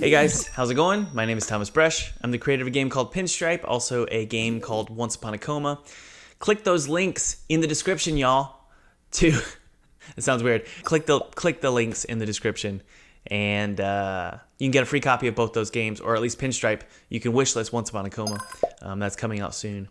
Hey guys, how's it going? My name is Thomas Bresch. I'm the creator of a game called Pinstripe, also a game called Once Upon a Coma. Click those links in the description, y'all. It sounds weird. Click the links in the description, and you can get a free copy of both those games, or at least Pinstripe. You can wishlist Once Upon a Coma. That's coming out soon.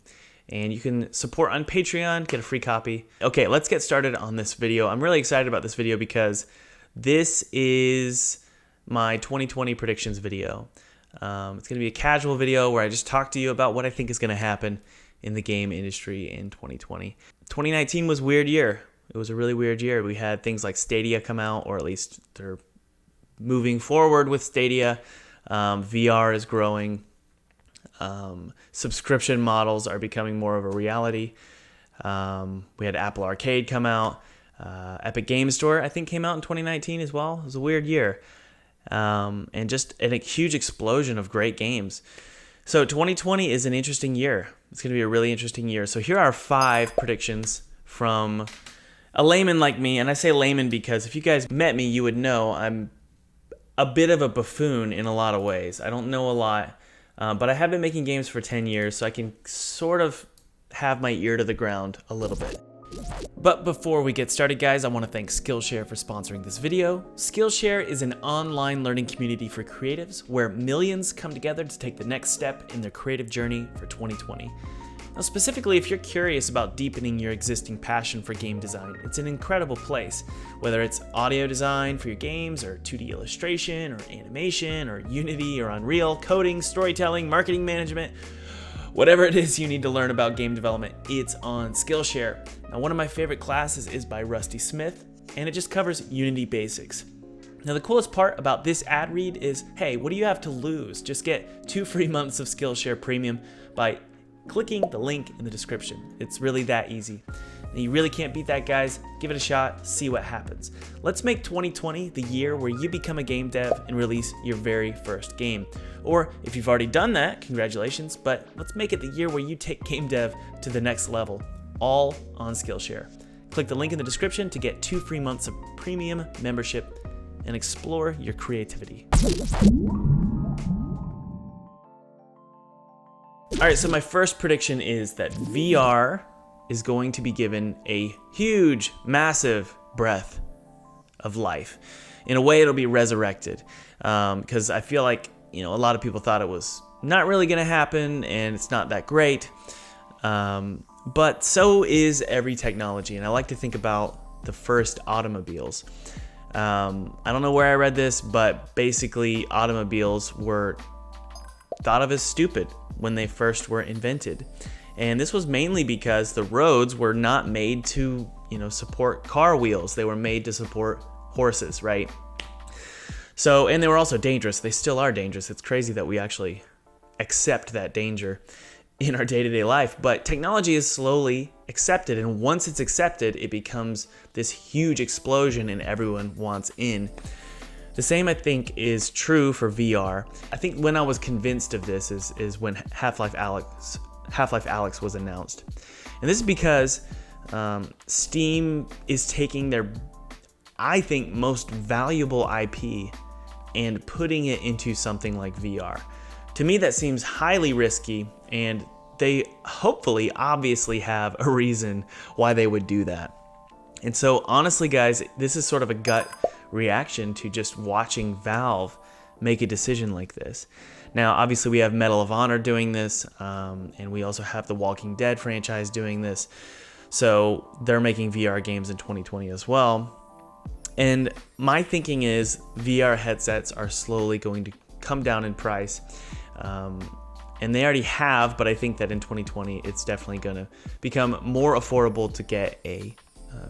And you can support on Patreon, get a free copy. Okay, let's get started on this video. I'm really excited about this video because this is my 2020 predictions video. It's going to be a casual video where I just talk to you about what I think is going to happen in the game industry in 2020. 2019 was a weird year. It was a really weird year. We had things like Stadia come out, or at least they're moving forward with Stadia. VR is growing. Subscription models are becoming more of a reality. We had Apple Arcade come out. Epic Game Store, I think, came out in 2019 as well. It was a weird year. And just a huge explosion of great games. So 2020 is an interesting year. It's going to be a really interesting year. So here are 5 predictions from a layman like me. And I say layman because if you guys met me, you would know I'm a bit of a buffoon in a lot of ways. I don't know a lot, but I have been making games for 10 years, so I can sort of have my ear to the ground a little bit. But before we get started, guys, I want to thank Skillshare for sponsoring this video. Skillshare is an online learning community for creatives where millions come together to take the next step in their creative journey for 2020. Now, specifically, if you're curious about deepening your existing passion for game design, it's an incredible place. Whether it's audio design for your games, or 2D illustration, or animation, or Unity, or Unreal, coding, storytelling, marketing management, whatever it is you need to learn about game development, it's on Skillshare. Now, one of my favorite classes is by Rusty Smith, and it just covers Unity basics. Now, the coolest part about this ad read is, hey, what do you have to lose? Just get 2 free months of Skillshare Premium by clicking the link in the description. It's really that easy. And you really can't beat that, guys. Give it a shot, see what happens. Let's make 2020 the year where you become a game dev and release your very first game. Or if you've already done that, congratulations, but let's make it the year where you take game dev to the next level, all on Skillshare. Click the link in the description to get 2 free months of premium membership and explore your creativity. All right, so my first prediction is that VR is going to be given a huge, massive breath of life. In a way, it'll be resurrected, because I feel like, a lot of people thought it was not really going to happen, and it's not that great. But so is every technology, and I like to think about the first automobiles. I don't know where I read this, but basically automobiles were thought of as stupid when they first were invented. And this was mainly because the roads were not made to, support car wheels. They were made to support horses, right? So, and they were also dangerous. They still are dangerous. It's crazy that we actually accept that danger in our day-to-day life. But technology is slowly accepted, and once it's accepted, it becomes this huge explosion and everyone wants in. The same, I think, is true for VR. I think when I was convinced of this is when Half-Life Alyx was announced. And this is because Steam is taking their, I think, most valuable IP and putting it into something like VR. To me, that seems highly risky, and they hopefully, obviously have a reason why they would do that. And so, honestly, guys, this is sort of a gut reaction to just watching Valve make a decision like this. Now, obviously, we have Medal of Honor doing this, and we also have the Walking Dead franchise doing this. So they're making VR games in 2020 as well. And my thinking is VR headsets are slowly going to come down in price. And they already have, but I think that in 2020, it's definitely going to become more affordable to get a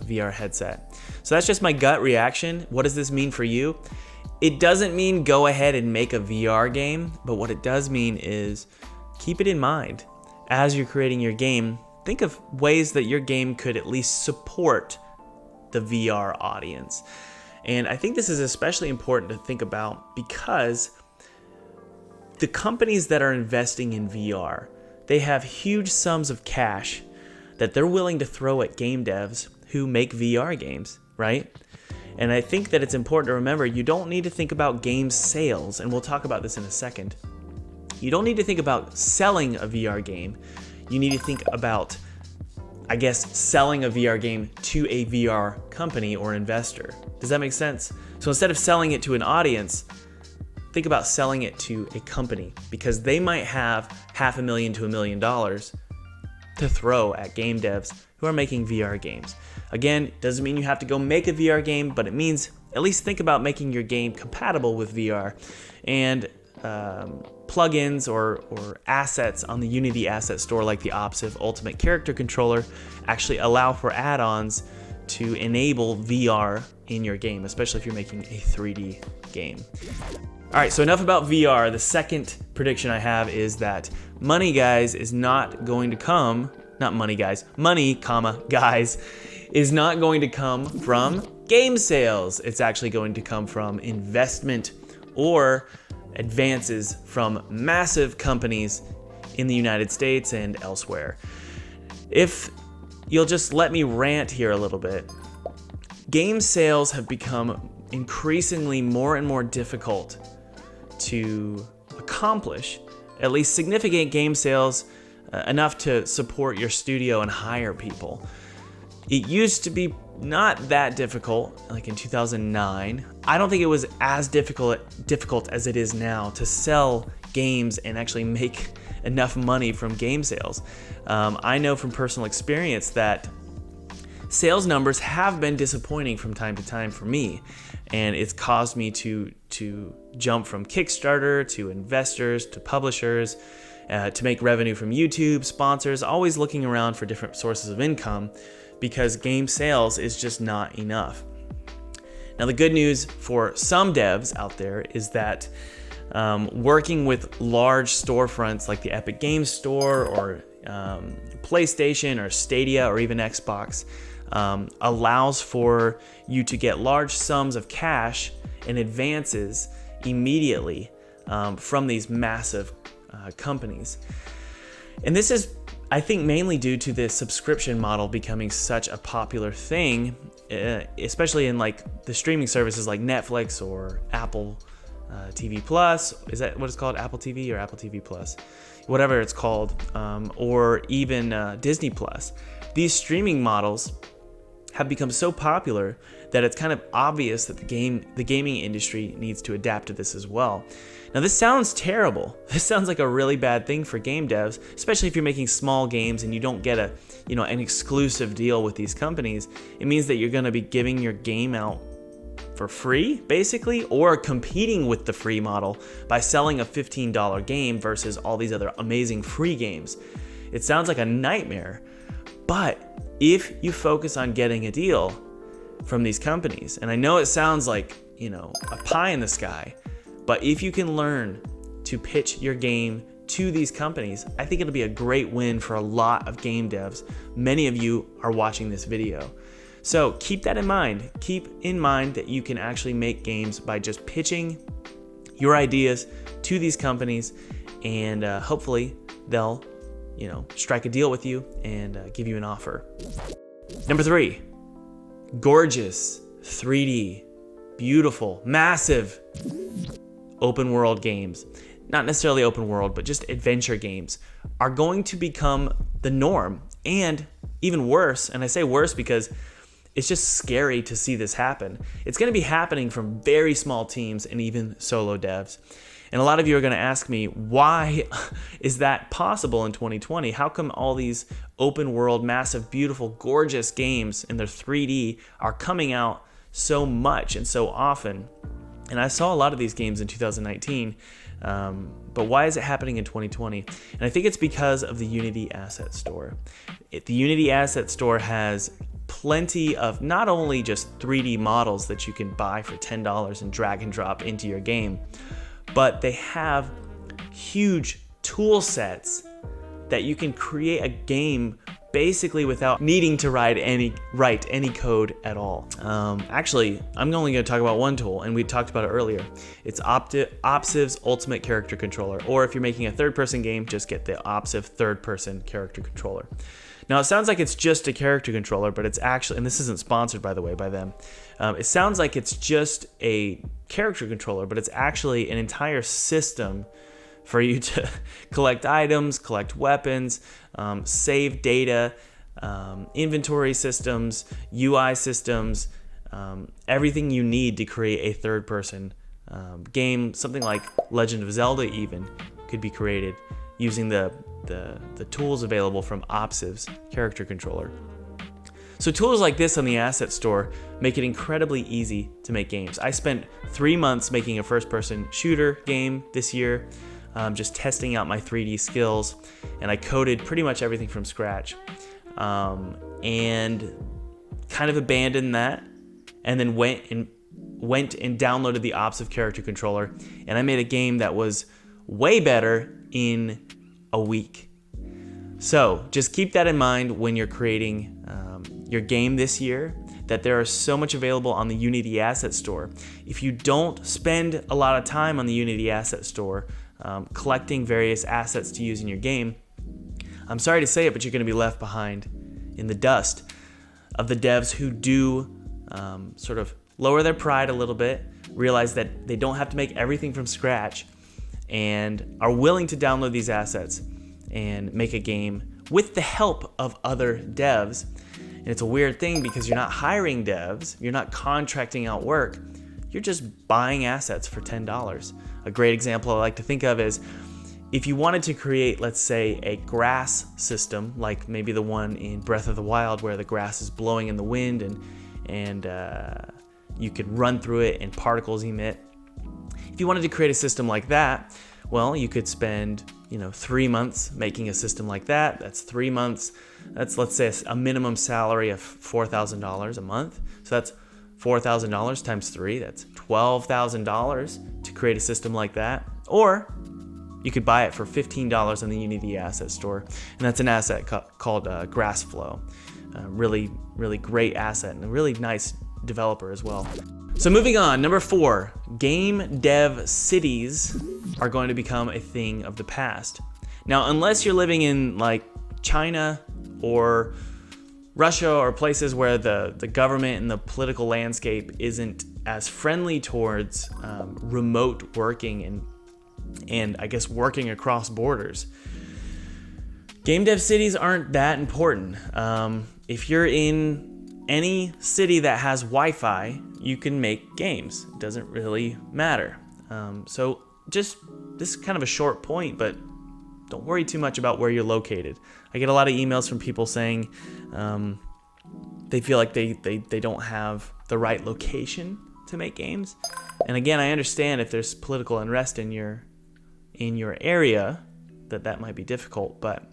VR headset. So that's just my gut reaction. What does this mean for you? It doesn't mean go ahead and make a VR game, but what it does mean is keep it in mind as you're creating your game. Think of ways that your game could at least support the VR audience. And I think this is especially important to think about because the companies that are investing in VR, they have huge sums of cash that they're willing to throw at game devs who make VR games, right? And I think that it's important to remember you don't need to think about game sales, and we'll talk about this in a second. You don't need to think about selling a VR game. You need to think about, I guess, selling a VR game to a VR company or investor. Does that make sense? So instead of selling it to an audience, think about selling it to a company, because they might have $500,000 to $1 million to throw at game devs who are making VR games. Again, doesn't mean you have to go make a VR game, but it means at least think about making your game compatible with VR. And plugins or assets on the Unity asset store, like the Opsiv Ultimate Character Controller, actually allow for add-ons to enable VR in your game, especially if you're making a 3D game. All right, so enough about VR. The second prediction I have is that money, guys, is not going to come, not money, guys, money, comma, guys, is not going to come from game sales. It's actually going to come from investment or advances from massive companies in the United States and elsewhere. If you'll just let me rant here a little bit, game sales have become increasingly more and more difficult to accomplish, at least significant game sales, enough to support your studio and hire people. It used to be not that difficult, like in 2009. I don't think it was as difficult as it is now to sell games and actually make enough money from game sales. I know from personal experience that sales numbers have been disappointing from time to time for me, and it's caused me to jump from Kickstarter to investors to publishers, to make revenue from YouTube, sponsors, always looking around for different sources of income, because game sales is just not enough. Now, the good news for some devs out there is that working with large storefronts like the Epic Games Store or PlayStation or Stadia or even Xbox allows for you to get large sums of cash and advances immediately from these massive companies. And this is, I think, mainly due to the subscription model becoming such a popular thing, especially in like the streaming services like Netflix or Apple TV Plus. Is that what it's called? Apple TV or Apple TV Plus? Whatever it's called, or even Disney Plus. These streaming models have become so popular that it's kind of obvious that the gaming industry needs to adapt to this as well. Now, this sounds terrible. This sounds like a really bad thing for game devs, especially if you're making small games and you don't get an exclusive deal with these companies. It means that you're going to be giving your game out for free, basically, or competing with the free model by selling a $15 game versus all these other amazing free games. It sounds like a nightmare, but if you focus on getting a deal from these companies, and I know it sounds like, a pie in the sky, but if you can learn to pitch your game to these companies, I think it'll be a great win for a lot of game devs. Many of you are watching this video. So keep that in mind. Keep in mind that you can actually make games by just pitching your ideas to these companies, and hopefully they'll, strike a deal with you and give you an offer. Number 3, gorgeous, 3D, beautiful, massive open world games. Not necessarily open world, but just adventure games are going to become the norm, and even worse. And I say worse because it's just scary to see this happen. It's going to be happening from very small teams and even solo devs. And a lot of you are going to ask me, why is that possible in 2020? How come all these open world, massive, beautiful, gorgeous games in their 3D are coming out so much and so often? And I saw a lot of these games in 2019, but why is it happening in 2020? And I think it's because of the Unity Asset Store. The Unity Asset Store has plenty of not only just 3D models that you can buy for $10 and drag and drop into your game, but they have huge tool sets that you can create a game basically without needing to write any code at all. Actually, I'm only going to talk about one tool, and we talked about it earlier. It's Opsiv's Ultimate Character Controller, or if you're making a third-person game, just get the Opsiv third-person character controller. Now, it sounds like it's just a character controller, but it's actually, and this isn't sponsored, by the way, by them. It sounds like it's just a character controller, but it's actually an entire system for you to collect items, collect weapons, save data, inventory systems, UI systems, everything you need to create a third-person game. Something like Legend of Zelda even could be created using the tools available from Opsiv's character controller. So tools like this on the asset store make it incredibly easy to make games. I spent 3 months making a first-person shooter game this year, just testing out my 3D skills, and I coded pretty much everything from scratch, and kind of abandoned that, and then went and downloaded the Opsiv character controller, and I made a game that was way better in a week. So just keep that in mind when you're creating your game this year, that there is so much available on the Unity Asset Store. If you don't spend a lot of time on the Unity Asset Store collecting various assets to use in your game, I'm sorry to say it, but you're going to be left behind in the dust of the devs who do sort of lower their pride a little bit, realize that they don't have to make everything from scratch, and are willing to download these assets and make a game with the help of other devs. And it's a weird thing because you're not hiring devs, you're not contracting out work, you're just buying assets for $10. A great example I like to think of is if you wanted to create, let's say, a grass system, like maybe the one in Breath of the Wild where the grass is blowing in the wind and you could run through it and particles emit. If you wanted to create a system like that, well, you could spend 3 months making a system like that. That's 3 months. That's, let's say, a minimum salary of $4,000 a month. So that's $4,000 times 3. That's $12,000 to create a system like that. Or you could buy it for $15 on the Unity Asset Store, and that's an asset called GrassFlow. Really, really great asset and a really nice developer as well. So moving on, number 4, game dev cities are going to become a thing of the past. Now, unless you're living in like China or Russia or places where the government and the political landscape isn't as friendly towards remote working and I guess working across borders, game dev cities aren't that important. If you're in any city that has Wi-Fi, you can make games. It doesn't really matter. So just this is kind of a short point, but don't worry too much about where you're located. I get a lot of emails from people saying they feel like they don't have the right location to make games. And again, I understand if there's political unrest in your area that might be difficult, but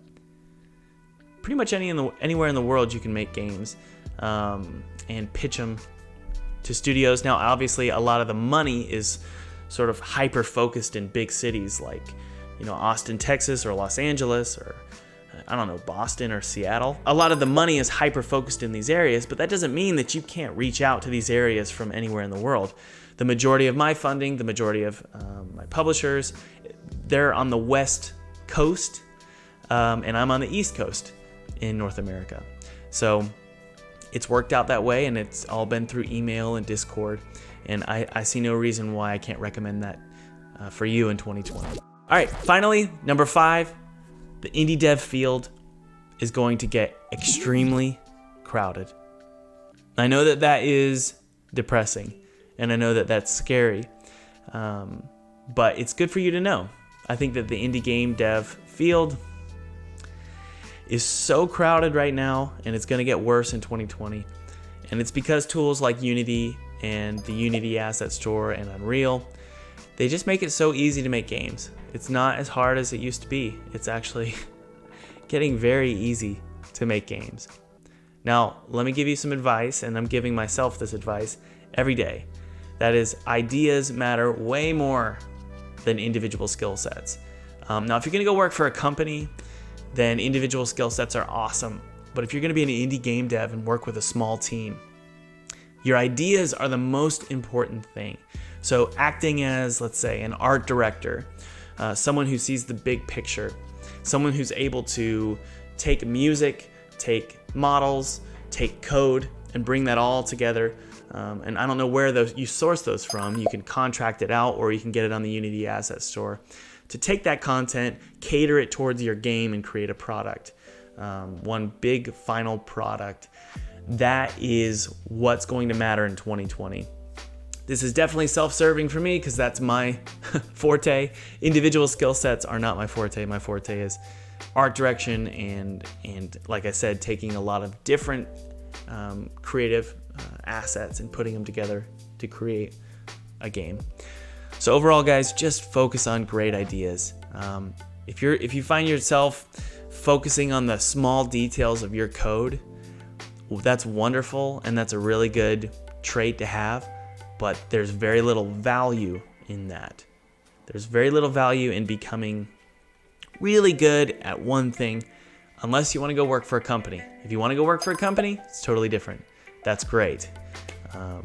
pretty much anywhere in the world you can make games and pitch them to studios. Now, obviously, a lot of the money is sort of hyper-focused in big cities like, Austin, Texas, or Los Angeles, or I don't know, Boston or Seattle. A lot of the money is hyper-focused in these areas, but that doesn't mean that you can't reach out to these areas from anywhere in the world. The majority of my funding, the majority of my publishers, they're on the West Coast, and I'm on the East Coast in North America. So it's worked out that way, and it's all been through email and Discord, and I see no reason why I can't recommend that for you in 2020. All right, finally, number 5, the indie dev field is going to get extremely crowded. I know that is depressing, and I know that that's scary, but it's good for you to know. I think that the indie game dev field is so crowded right now, and it's going to get worse in 2020. And it's because tools like Unity and the Unity Asset Store and Unreal, they just make it so easy to make games. It's not as hard as it used to be. It's actually getting very easy to make games. Now, let me give you some advice, and I'm giving myself this advice every day. That is, ideas matter way more than individual skill sets. Now, if you're going to go work for a company, then individual skill sets are awesome. But if you're going to be an indie game dev and work with a small team, your ideas are the most important thing. So acting as, let's say, an art director, someone who sees the big picture, someone who's able to take music, take models, take code, and bring that all together. And I don't know where you source those from. You can contract it out, or you can get it on the Unity Asset Store. To take that content, cater it towards your game, and create a product. One big final product. That is what's going to matter in 2020. This is definitely self-serving for me because that's my forte. Individual skill sets are not my forte. My forte is art direction and like I said, taking a lot of different creative assets and putting them together to create a game. So overall, guys, just focus on great ideas. If you find yourself focusing on the small details of your code, well, that's wonderful, and that's a really good trait to have, but there's very little value in that. There's very little value in becoming really good at one thing unless you want to go work for a company. If you want to go work for a company, it's totally different. That's great.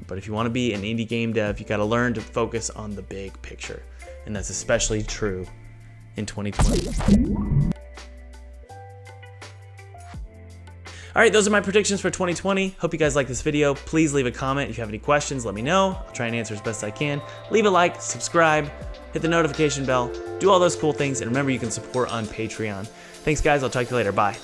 But if you want to be an indie game dev, you got to learn to focus on the big picture. And that's especially true in 2020. All right, those are my predictions for 2020. Hope you guys like this video. Please leave a comment. If you have any questions, let me know. I'll try and answer as best I can. Leave a like, subscribe, hit the notification bell, do all those cool things. And remember, you can support on Patreon. Thanks, guys. I'll talk to you later. Bye.